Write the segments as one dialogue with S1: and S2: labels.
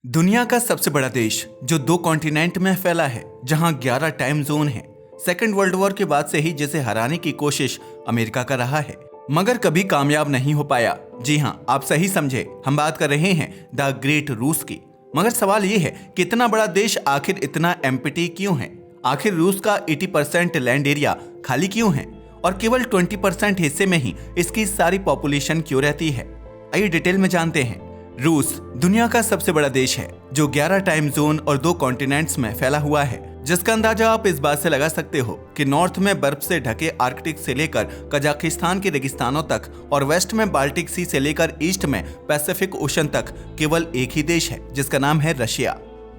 S1: दुनिया का सबसे बड़ा देश जो 2 कॉन्टिनेंट में फैला है, जहां 11 टाइम जोन है। सेकेंड वर्ल्ड वॉर के बाद से ही जिसे हराने की कोशिश अमेरिका का रहा है, मगर कभी कामयाब नहीं हो पाया। जी हां, आप सही समझे, हम बात कर रहे हैं द ग्रेट रूस की। मगर सवाल ये है कि इतना बड़ा देश आखिर इतना एम्प्टी क्यों है? आखिर रूस का 80% लैंड एरिया खाली क्यों है और केवल 20% हिस्से में ही इसकी सारी पॉपुलेशन क्यों रहती है? आइए डिटेल में जानते हैं। रूस दुनिया का सबसे बड़ा देश है जो 11 टाइम जोन और 2 कॉन्टिनेंट्स में फैला हुआ है, जिसका अंदाजा आप इस बात से लगा सकते हो कि नॉर्थ में बर्फ से ढके आर्कटिक से लेकर कजाकिस्तान के रेगिस्तानों तक और वेस्ट में बाल्टिक सी से लेकर ईस्ट में पैसिफिक ओशन तक केवल एक ही देश है, जिसका नाम है रशिया।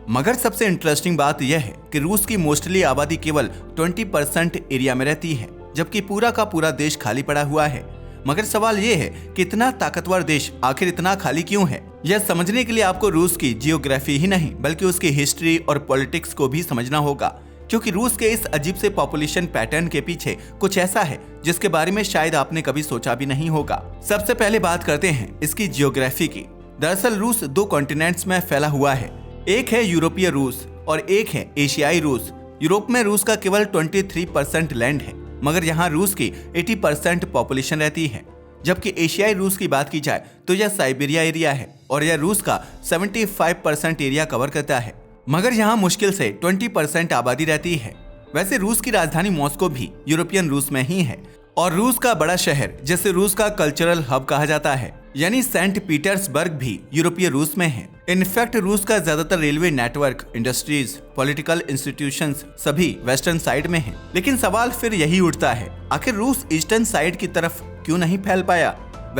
S1: मगर सबसे इंटरेस्टिंग बात यह है कि रूस की मोस्टली आबादी केवल 20% एरिया में रहती है, जबकि पूरा का पूरा देश खाली पड़ा हुआ है। मगर सवाल ये है कि इतना ताकतवर देश आखिर इतना खाली क्यों है? यह समझने के लिए आपको रूस की जियोग्राफी ही नहीं बल्कि उसकी हिस्ट्री और पॉलिटिक्स को भी समझना होगा, क्योंकि रूस के इस अजीब से पॉपुलेशन पैटर्न के पीछे कुछ ऐसा है जिसके बारे में शायद आपने कभी सोचा भी नहीं होगा। सबसे पहले बात करते हैं इसकी जियोग्राफी की। दरअसल रूस 2 कॉन्टिनेंट्स में फैला हुआ है। एक है यूरोपीय रूस और एक है एशियाई रूस। यूरोप में रूस का केवल 23% लैंड है, मगर यहाँ रूस की 80% पॉपुलेशन रहती है। जबकि एशियाई रूस की बात की जाए तो यह साइबेरिया एरिया है और यह रूस का 75% एरिया कवर करता है, मगर यहाँ मुश्किल से 20% आबादी रहती है। वैसे रूस की राजधानी मॉस्को भी यूरोपियन रूस में ही है और रूस का बड़ा शहर जिसे रूस का कल्चरल हब कहा जाता है यानी सेंट पीटर्सबर्ग भी यूरोपीय रूस में है। इनफैक्ट रूस का ज्यादातर railway network, industries, political institutions सभी वेस्टर्न साइड में हैं। लेकिन सवाल फिर यही उठता है, आखिर रूस ईस्टर्न साइड की तरफ क्यों नहीं फैल पाया?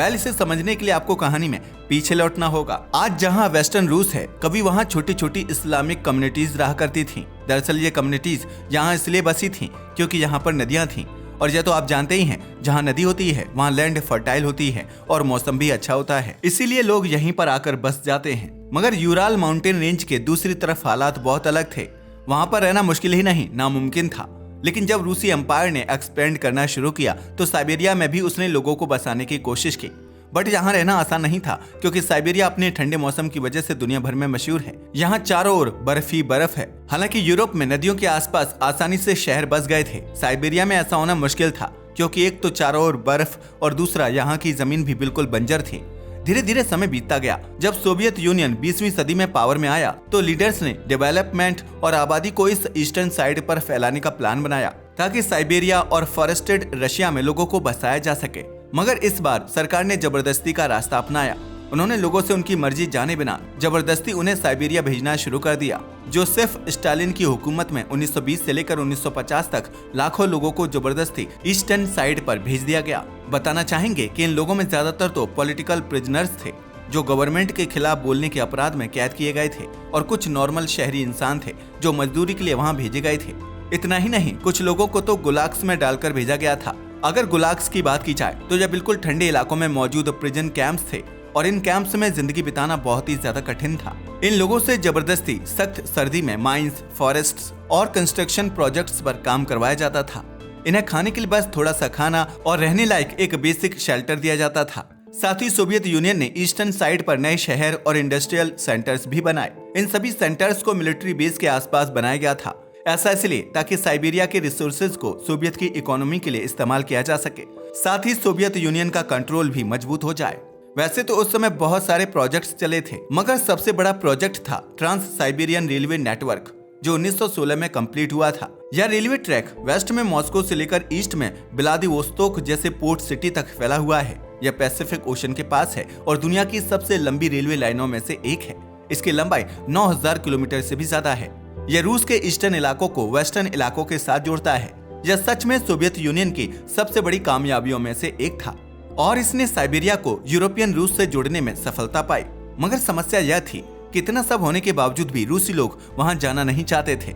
S1: इसे समझने के लिए आपको कहानी में पीछे लौटना होगा। आज जहां वेस्टर्न रूस है, कभी वहां छोटी छोटी इस्लामिक कम्युनिटीज रहा करती थी। दरअसल ये कम्युनिटीज यहाँ इसलिए बसी थी क्योंकि यहाँ पर नदियां थी, और यह तो आप जानते ही हैं, जहाँ नदी होती है वहाँ लैंड फर्टाइल होती है और मौसम भी अच्छा होता है, इसीलिए लोग यहीं पर आकर बस जाते हैं। मगर यूराल माउंटेन रेंज के दूसरी तरफ हालात बहुत अलग थे। वहाँ पर रहना मुश्किल ही नहीं, नामुमकिन था। लेकिन जब रूसी एम्पायर ने एक्सपेंड करना शुरू किया तो साइबेरिया में भी उसने लोगों को बसाने की कोशिश की। बट यहाँ रहना आसान नहीं था, क्योंकि साइबेरिया अपने ठंडे मौसम की वजह से दुनिया भर में मशहूर है। यहाँ चारों ओर बर्फ ही बर्फ है। हालांकि यूरोप में नदियों के आसपास आसानी से शहर बस गए थे, साइबेरिया में ऐसा होना मुश्किल था, क्योंकि एक तो चारों ओर बर्फ और दूसरा यहाँ की जमीन भी बिल्कुल बंजर थी। धीरे धीरे समय बीतता गया। जब सोवियत यूनियन 20वीं सदी में पावर में आया तो लीडर्स ने डेवलपमेंट और आबादी को इस ईस्टर्न साइड पर फैलाने का प्लान बनाया, ताकि साइबेरिया और फॉरेस्टेड रशिया में लोगों को बसाया जा सके। मगर इस बार सरकार ने जबरदस्ती का रास्ता अपनाया। उन्होंने लोगों से उनकी मर्जी जाने बिना जबरदस्ती उन्हें साइबेरिया भेजना शुरू कर दिया। जोसेफ स्टालिन की हुकूमत में 1920 से लेकर 1950 तक लाखों लोगों को जबरदस्ती ईस्टर्न साइड पर भेज दिया गया। बताना चाहेंगे कि इन लोगों में ज्यादातर तो पॉलिटिकल प्रिजनर्स थे, जो गवर्नमेंट के खिलाफ बोलने के अपराध में कैद किए गए थे, और कुछ नॉर्मल शहरी इंसान थे जो मजदूरी के लिए वहाँ भेजे गए थे। इतना ही नहीं, कुछ लोगों को तो गुलाग्स में डालकर भेजा गया था। अगर गुलाग्स की बात की जाए तो यह बिल्कुल ठंडे इलाकों में मौजूद प्रिजन कैंप्स थे, और इन कैंप्स में जिंदगी बिताना बहुत ही ज्यादा कठिन था। इन लोगों से जबरदस्ती सख्त सर्दी में माइंस, फॉरेस्ट्स और कंस्ट्रक्शन प्रोजेक्ट्स पर काम करवाया जाता था। इन्हें खाने के लिए बस थोड़ा सा खाना और रहने लायक एक बेसिक शेल्टर दिया जाता था। साथ ही सोवियत यूनियन ने ईस्टर्न साइड पर नए शहर और इंडस्ट्रियल सेंटर्स भी बनाए। इन सभी सेंटर्स को मिलिट्री बेस के आसपास बनाया गया था। ऐसा इसलिए ताकि साइबेरिया के रिसोर्सेज को सोवियत की इकोनॉमी के लिए इस्तेमाल किया जा सके, साथ ही सोवियत यूनियन का कंट्रोल भी मजबूत हो जाए। वैसे तो उस समय बहुत सारे प्रोजेक्ट्स चले थे, मगर सबसे बड़ा प्रोजेक्ट था ट्रांस साइबेरियन रेलवे नेटवर्क, जो 1916 में कंप्लीट हुआ था। यह रेलवे ट्रैक वेस्ट में मॉस्को से लेकर ईस्ट में व्लादिवोस्तोक जैसे पोर्ट सिटी तक फैला हुआ है। यह पैसिफिक ओशन के पास है और दुनिया की सबसे लंबी रेलवे लाइनों में से एक है। इसकी लंबाई 9000 किलोमीटर से भी ज्यादा है। यह रूस के ईस्टर्न इलाकों को वेस्टर्न इलाकों के साथ जोड़ता है। यह सच में सोवियत यूनियन की सबसे बड़ी कामयाबियों में से एक था, और इसने साइबेरिया को यूरोपियन रूस से जोड़ने में सफलता पाई। मगर समस्या यह थी कि इतना सब होने के बावजूद भी रूसी लोग वहां जाना नहीं चाहते थे।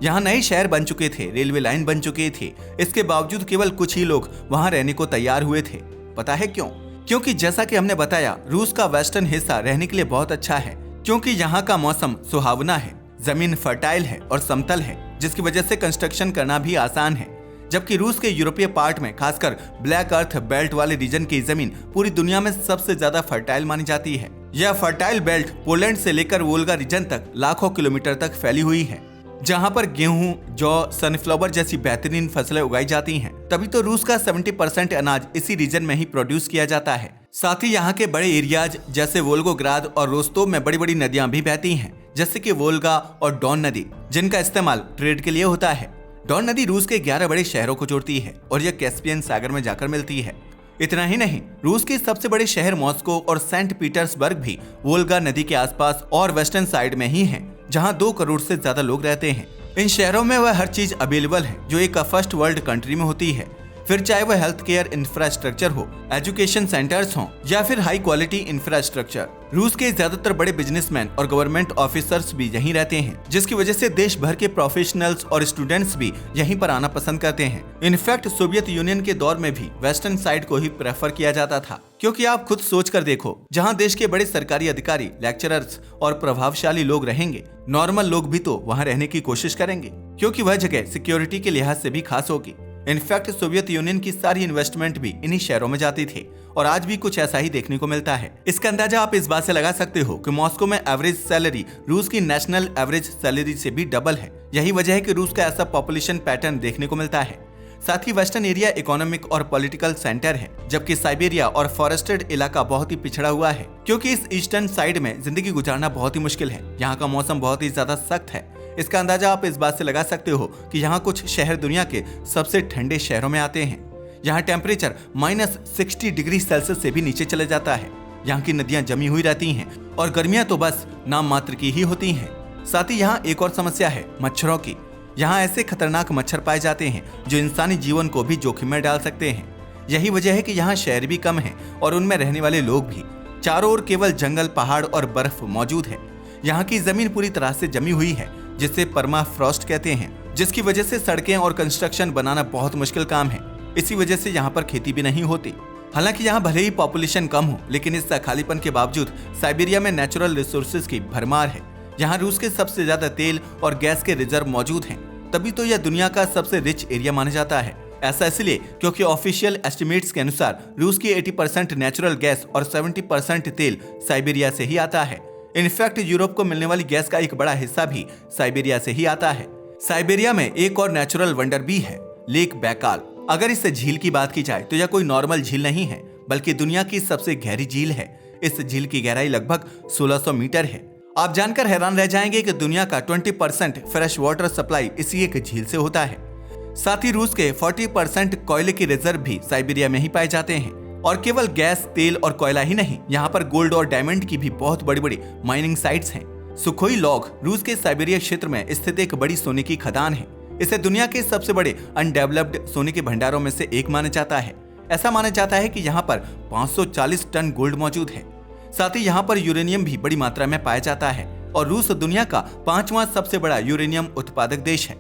S1: यहाँ नए शहर बन चुके थे, रेलवे लाइन बन चुकी थी, इसके बावजूद केवल कुछ ही लोग वहां रहने को तैयार हुए थे। पता है क्यों? क्योंकि जैसा कि हमने बताया, रूस का वेस्टर्न हिस्सा रहने के लिए बहुत अच्छा है, क्योंकि यहाँ का मौसम सुहावना है, जमीन फर्टाइल है और समतल है, जिसकी वजह से कंस्ट्रक्शन करना भी आसान है। जबकि रूस के यूरोपीय पार्ट में, खासकर ब्लैक अर्थ बेल्ट वाले रीजन की जमीन पूरी दुनिया में सबसे ज्यादा फर्टाइल मानी जाती है। यह फर्टाइल बेल्ट पोलैंड से लेकर वोल्गा रीजन तक लाखों किलोमीटर तक फैली हुई है, जहां पर गेहूं, जौ, सनफ्लावर जैसी बेहतरीन फसलें उगाई जाती हैं। तभी तो रूस का 70% अनाज इसी रीजन में ही प्रोड्यूस किया जाता है। साथ ही यहाँ के बड़े एरियाज जैसे वोल्गोग्राद और रोस्तोव में बड़ी बड़ी नदियां भी बहती हैं, जैसे कि वोल्गा और डॉन नदी, जिनका इस्तेमाल ट्रेड के लिए होता है। डॉन नदी रूस के 11 बड़े शहरों को जोड़ती है और यह कैस्पियन सागर में जाकर मिलती है। इतना ही नहीं, रूस के सबसे बड़े शहर मॉस्को और सेंट पीटर्सबर्ग भी वोल्गा नदी के आसपास और वेस्टर्न साइड में ही हैं, जहां 2 करोड़ से ज्यादा लोग रहते हैं। इन शहरों में वह हर चीज अवेलेबल है जो एक फर्स्ट वर्ल्ड कंट्री में होती है, फिर चाहे वह हेल्थ केयर इंफ्रास्ट्रक्चर हो, एजुकेशन सेंटर्स हो या फिर हाई क्वालिटी इंफ्रास्ट्रक्चर। रूस के ज्यादातर बड़े बिजनेसमैन और गवर्नमेंट ऑफिसर्स भी यहीं रहते हैं, जिसकी वजह से देश भर के प्रोफेशनल्स और स्टूडेंट्स भी यहीं पर आना पसंद करते हैं। इनफैक्ट सोवियत यूनियन के दौर में भी वेस्टर्न साइड को ही प्रेफर किया जाता था, क्योंकि आप खुद सोच कर देखो, जहां देश के बड़े सरकारी अधिकारी, लेक्चरर्स और प्रभावशाली लोग रहेंगे, नॉर्मल लोग भी तो वहां रहने की कोशिश करेंगे, क्योंकि वह जगह सिक्योरिटी के लिहाज से भी खास होगी। इनफैक्ट सोवियत यूनियन की सारी इन्वेस्टमेंट भी इन्हीं शहरों में जाती थी और आज भी कुछ ऐसा ही देखने को मिलता है। इसका अंदाजा आप इस बात से लगा सकते हो कि मॉस्को में एवरेज सैलरी रूस की नेशनल एवरेज सैलरी से भी डबल है। यही वजह है कि रूस का ऐसा पॉपुलेशन पैटर्न देखने को मिलता है। साथ ही वेस्टर्न एरिया इकोनॉमिक और पॉलिटिकल सेंटर है, जबकि साइबेरिया और फॉरेस्टेड इलाका बहुत ही पिछड़ा हुआ है, क्योंकि इस ईस्टर्न साइड में जिंदगी गुजारना बहुत ही मुश्किल है। यहाँ का मौसम बहुत ही ज्यादा सख्त है। इसका अंदाजा आप इस बात से लगा सकते हो कि यहाँ कुछ शहर दुनिया के सबसे ठंडे शहरों में आते हैं। यहाँ टेम्परेचर -60 डिग्री सेल्सियस से भी नीचे चले जाता है। यहाँ की नदियां जमी हुई रहती हैं और गर्मियां तो बस नाम मात्र की ही होती हैं। साथ ही यहाँ एक और समस्या है मच्छरों की। यहाँ ऐसे खतरनाक मच्छर पाए जाते हैं जो इंसानी जीवन को भी जोखिम में डाल सकते हैं। यही वजह है कि यहाँ शहर भी कम है और उनमें रहने वाले लोग भी। चारों ओर केवल जंगल, पहाड़ और बर्फ मौजूद है। यहाँ की जमीन पूरी तरह से जमी हुई है, जिसे परमाफ्रॉस्ट कहते हैं, जिसकी वजह से सड़कें और कंस्ट्रक्शन बनाना बहुत मुश्किल काम है। इसी वजह से यहाँ पर खेती भी नहीं होती। हालांकि यहाँ भले ही पॉपुलेशन कम हो, लेकिन इस खालीपन के बावजूद साइबेरिया में नेचुरल रिसोर्सेज की भरमार है। यहाँ रूस के सबसे ज्यादा तेल और गैस के रिजर्व मौजूद हैं, तभी तो यह दुनिया का सबसे रिच एरिया माना जाता है। ऐसा इसलिए क्योंकि ऑफिशियल एस्टिमेट्स के अनुसार रूस की 80% नेचुरल गैस और 70% तेल साइबेरिया से ही आता है। इनफैक्ट यूरोप को मिलने वाली गैस का एक बड़ा हिस्सा भी साइबेरिया से ही आता है। साइबेरिया में एक और नेचुरल वंडर भी है, लेक बैकाल। अगर इस झील की बात की जाए तो यह कोई नॉर्मल झील नहीं है, बल्कि दुनिया की सबसे गहरी झील है। इस झील की गहराई लगभग 1600 मीटर है। आप जानकर हैरान रह जाएंगे कि दुनिया का 20% फ्रेश वाटर सप्लाई इसी एक झील से होता है। साथ ही रूस के 40% कोयले की रिजर्व भी साइबेरिया में ही पाए जाते हैं। और केवल गैस, तेल और कोयला ही नहीं, यहाँ पर गोल्ड और डायमंड की भी बहुत बड़ी बड़ी माइनिंग साइट्स हैं। सुखोई लॉग रूस के साइबेरिया क्षेत्र में स्थित एक बड़ी सोने की खदान है। इसे दुनिया के सबसे बड़े अनडेवलप्ड सोने के भंडारों में से एक माना जाता है। ऐसा माना जाता है कि यहाँ पर 540 टन गोल्ड मौजूद है। साथ ही यहाँ पर यूरेनियम भी बड़ी मात्रा में पाया जाता है और रूस दुनिया का 5वां सबसे बड़ा यूरेनियम उत्पादक देश है।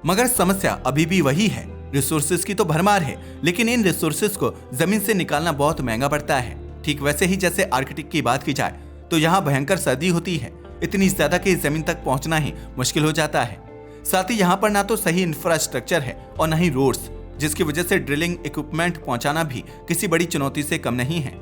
S1: मगर समस्या अभी भी वही है, रिसोर्सेज की तो भरमार है, लेकिन इन रिसोर्सेज को जमीन से निकालना बहुत महंगा पड़ता है। ठीक वैसे ही जैसे आर्कटिक की बात की जाए तो यहाँ भयंकर सर्दी होती है, इतनी ज्यादा कि जमीन तक पहुँचना ही मुश्किल हो जाता है। साथ ही यहाँ पर ना तो सही इंफ्रास्ट्रक्चर है और न ही रोड्स, जिसकी वजह से ड्रिलिंग इक्विपमेंट पहुँचाना भी किसी बड़ी चुनौती से कम नहीं है।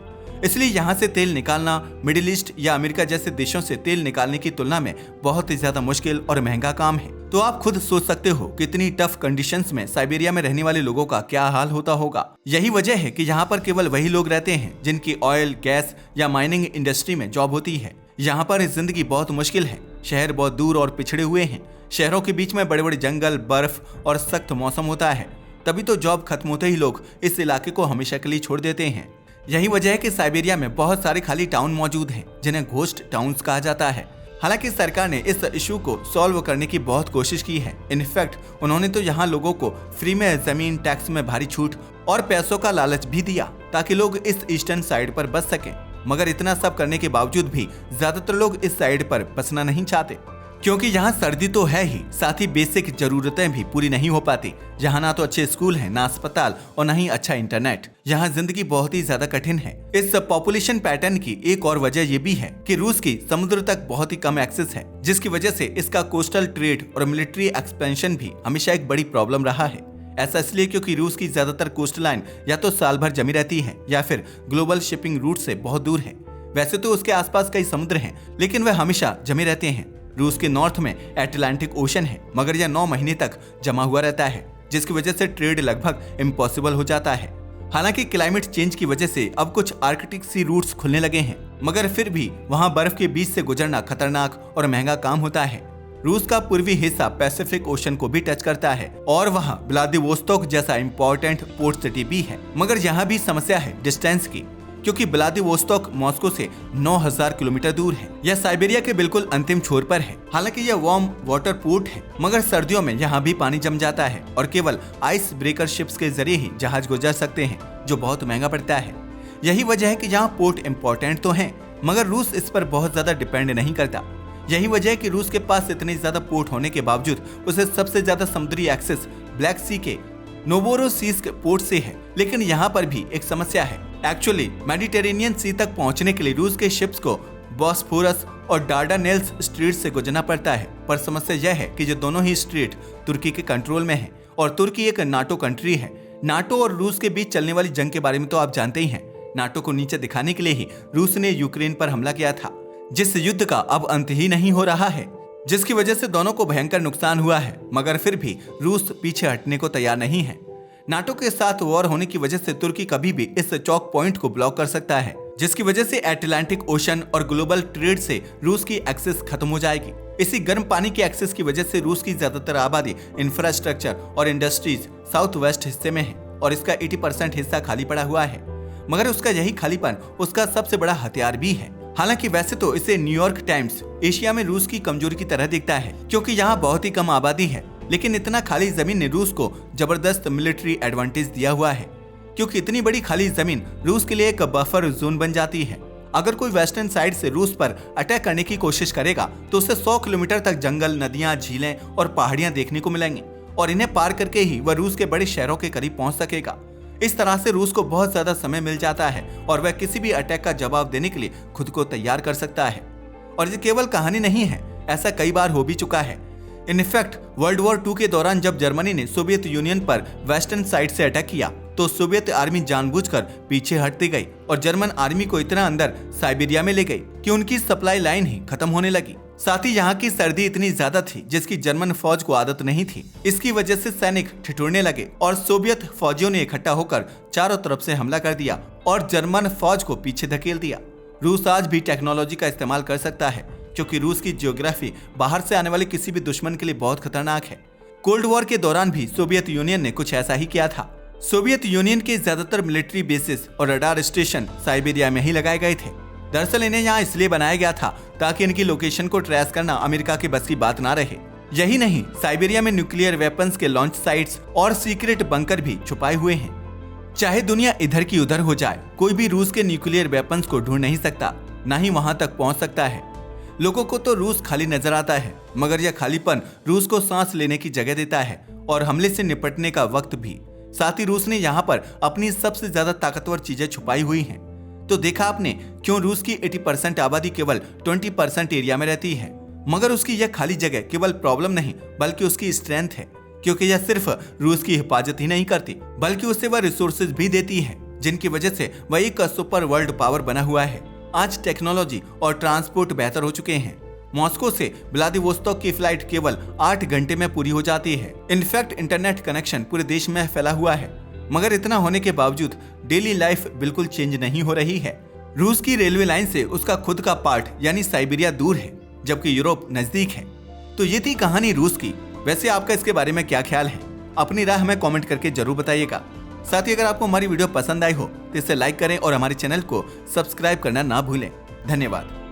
S1: इसलिए यहाँ से तेल निकालना मिडिल ईस्ट या अमेरिका जैसे देशों से तेल निकालने की तुलना में बहुत ही ज्यादा मुश्किल और महंगा काम है। तो आप खुद सोच सकते हो कि इतनी टफ कंडीशंस में साइबेरिया में रहने वाले लोगों का क्या हाल होता होगा। यही वजह है कि यहाँ पर केवल वही लोग रहते हैं जिनकी ऑयल, गैस या माइनिंग इंडस्ट्री में जॉब होती है। यहाँ पर जिंदगी बहुत मुश्किल है। शहर बहुत दूर और पिछड़े हुए हैं। शहरों के बीच में बड़े बड़े जंगल, बर्फ और सख्त मौसम होता है। तभी तो जॉब खत्म होते ही लोग इस इलाके को हमेशा के लिए छोड़ देते हैं। यही वजह है कि साइबेरिया में बहुत सारे खाली टाउन मौजूद हैं, जिन्हें घोस्ट टाउन्स कहा जाता है। हालांकि सरकार ने इस इशू को सॉल्व करने की बहुत कोशिश की है। इनफैक्ट उन्होंने तो यहाँ लोगों को फ्री में जमीन, टैक्स में भारी छूट और पैसों का लालच भी दिया ताकि लोग इस ईस्टर्न साइड पर बस सकें। मगर इतना सब करने के बावजूद भी ज्यादातर लोग इस साइड पर बसना नहीं चाहते, क्योंकि यहाँ सर्दी तो है ही, साथ ही बेसिक जरूरतें भी पूरी नहीं हो पाती। यहाँ ना तो अच्छे स्कूल हैं, ना अस्पताल और ना ही अच्छा इंटरनेट। यहाँ जिंदगी बहुत ही ज्यादा कठिन है। इस पॉपुलेशन पैटर्न की एक और वजह ये भी है कि रूस की समुद्र तक बहुत ही कम एक्सेस है, जिसकी वजह से इसका कोस्टल ट्रेड और मिलिट्री एक्सपेंशन भी हमेशा एक बड़ी प्रॉब्लम रहा है। ऐसा इसलिए क्योंकि रूस की ज्यादातर कोस्ट लाइन या तो साल भर जमी रहती है या फिर ग्लोबल शिपिंग रूट से बहुत दूर है। वैसे तो उसके आसपास कई समुद्र हैं, लेकिन वह हमेशा जमे रहते हैं। रूस के नॉर्थ में अटलांटिक ओशन है, मगर यह 9 महीने तक जमा हुआ रहता है, जिसकी वजह से ट्रेड लगभग इम्पॉसिबल हो जाता है। हालांकि क्लाइमेट चेंज की वजह से अब कुछ आर्कटिक सी रूट्स खुलने लगे हैं, मगर फिर भी वहां बर्फ के बीच से गुजरना खतरनाक और महंगा काम होता है। रूस का पूर्वी हिस्सा पैसिफिक ओशन को भी टच करता है और वहां व्लादिवोस्तोक जैसा इंपॉर्टेंट पोर्ट सिटी भी है। मगर यहाँ भी समस्या है डिस्टेंस की, क्योंकि व्लादिवोस्तोक मॉस्को से 9000 किलोमीटर दूर है। यह साइबेरिया के बिल्कुल अंतिम छोर पर है। हालांकि यह वार्म वाटर पोर्ट है, मगर सर्दियों में यहाँ भी पानी जम जाता है और केवल आइस ब्रेकर शिप्स के जरिए ही जहाज गुजर सकते हैं, जो बहुत महंगा पड़ता है। यही वजह है कि यहाँ पोर्ट इम्पोर्टेंट तो है, मगर रूस इस पर बहुत ज्यादा डिपेंड नहीं करता। यही वजह है कि रूस के पास इतने ज्यादा पोर्ट होने के बावजूद उसे सबसे ज्यादा समुद्री एक्सेस ब्लैक सी के नोवोरोसिस्क पोर्ट से है। लेकिन यहाँ पर भी एक समस्या है। एक्चुअली मेडिटेरेनियन सी तक पहुँचने के लिए रूस के शिप्स को बॉस्फोरस और डार्डानेल्स स्ट्रीट से गुजरना पड़ता है। पर समस्या यह है कि ये दोनों ही स्ट्रीट तुर्की के कंट्रोल में है और तुर्की एक नाटो कंट्री है। नाटो और रूस के बीच चलने वाली जंग के बारे में तो आप जानते ही हैं। नाटो को नीचे दिखाने के लिए ही रूस ने यूक्रेन पर हमला किया था, जिस युद्ध का अब अंत ही नहीं हो रहा है, जिसकी वजह से दोनों को भयंकर नुकसान हुआ है। मगर फिर भी रूस पीछे हटने को तैयार नहीं है। नाटो के साथ वॉर होने की वजह से तुर्की कभी भी इस चौक पॉइंट को ब्लॉक कर सकता है, जिसकी वजह से अटलांटिक ओशन और ग्लोबल ट्रेड से रूस की एक्सेस खत्म हो जाएगी। इसी गर्म पानी की एक्सेस की वजह से रूस की ज्यादातर आबादी, इंफ्रास्ट्रक्चर और इंडस्ट्रीज साउथ वेस्ट हिस्से में है और इसका 80% हिस्सा खाली पड़ा हुआ है। मगर उसका यही खालीपन उसका सबसे बड़ा हथियार भी है। हालांकि वैसे तो इसे न्यूयॉर्क टाइम्स एशिया में रूस की कमजोरी की तरह दिखता है, क्योंकि यहाँ बहुत ही कम आबादी है। लेकिन इतना खाली जमीन ने रूस को जबरदस्त मिलिट्री एडवांटेज दिया हुआ है, क्योंकि इतनी बड़ी खाली जमीन रूस के लिए एक बफर जोन बन जाती है। अगर कोई वेस्टर्न साइड से रूस पर अटैक करने की कोशिश करेगा तो उसे 100 किलोमीटर तक जंगल, नदियां, झीलें और पहाड़ियां देखने को मिलेंगी और इन्हें पार करके ही वह रूस के बड़े शहरों के करीब पहुंच सकेगा। इस तरह से रूस को बहुत ज्यादा समय मिल जाता है और वह किसी भी अटैक का जवाब देने के लिए खुद को तैयार कर सकता है। और ये केवल कहानी नहीं है, ऐसा कई बार हो भी चुका है। इनफैक्ट वर्ल्ड वॉर 2 के दौरान जब जर्मनी ने सोवियत यूनियन पर वेस्टर्न साइड से अटैक किया तो सोवियत आर्मी जानबूझकर पीछे हटती गई और जर्मन आर्मी को इतना अंदर साइबेरिया में ले गई कि उनकी सप्लाई लाइन ही खत्म होने लगी। साथ ही यहाँ की सर्दी इतनी ज्यादा थी जिसकी जर्मन फौज को आदत नहीं थी। इसकी वजह से सैनिक ठिठुरने लगे और सोवियत फौजियों ने इकट्ठा होकर चारों तरफ से हमला कर दिया और जर्मन फौज को पीछे धकेल दिया। रूस आज भी टेक्नोलॉजी का इस्तेमाल कर सकता है, क्योंकि रूस की जियोग्राफी बाहर से आने वाले किसी भी दुश्मन के लिए बहुत खतरनाक है। कोल्ड वॉर के दौरान भी सोवियत यूनियन ने कुछ ऐसा ही किया था। सोवियत यूनियन के ज्यादातर मिलिट्री बेसिस और रडार स्टेशन साइबेरिया में ही लगाए गए थे। दरअसल इन्हें यहाँ इसलिए बनाया गया था ताकि इनकी लोकेशन को ट्रेस करना अमेरिका के बस की बात ना रहे। यही नहीं, साइबेरिया में न्यूक्लियर वेपन्स के लॉन्च साइट्स और सीक्रेट बंकर भी छुपाए हुए हैं। चाहे दुनिया इधर की उधर हो जाए, कोई भी रूस के न्यूक्लियर वेपन्स को ढूंढ नहीं सकता, ना ही वहां तक पहुंच सकता है। लोगों को तो रूस खाली नजर आता है, मगर यह खालीपन रूस को सांस लेने की जगह देता है और हमले से निपटने का वक्त भी। साथ ही रूस ने यहाँ पर अपनी सबसे ज्यादा ताकतवर चीजें छुपाई हुई हैं। तो देखा आपने क्यों रूस की 80% आबादी केवल 20% एरिया में रहती है। मगर उसकी यह खाली जगह केवल प्रॉब्लम नहीं बल्कि उसकी स्ट्रेंथ है, क्योंकि यह सिर्फ रूस की हिफाजत ही नहीं करती बल्कि उसे वह रिसोर्सेज भी देती है, जिनकी वजह से वह एक सुपर वर्ल्ड पावर बना हुआ है। आज टेक्नोलॉजी और ट्रांसपोर्ट बेहतर हो चुके हैं। मॉस्को से व्लादिवोस्तोक की फ्लाइट केवल 8 घंटे में पूरी हो जाती है। इनफैक्ट इंटरनेट कनेक्शन पूरे देश में फैला हुआ है। मगर इतना होने के बावजूद डेली लाइफ बिल्कुल चेंज नहीं हो रही है। रूस की रेलवे लाइन से उसका खुद का पार्ट यानी साइबेरिया दूर है, जबकि यूरोप नजदीक है। तो ये थी कहानी रूस की। वैसे आपका इसके बारे में क्या ख्याल है? अपनी राय हमें कमेंट करके जरूर बताइएगा। साथ ही अगर आपको हमारी वीडियो पसंद आई हो तो इसे लाइक करें और हमारे चैनल को सब्सक्राइब करना ना भूलें। धन्यवाद।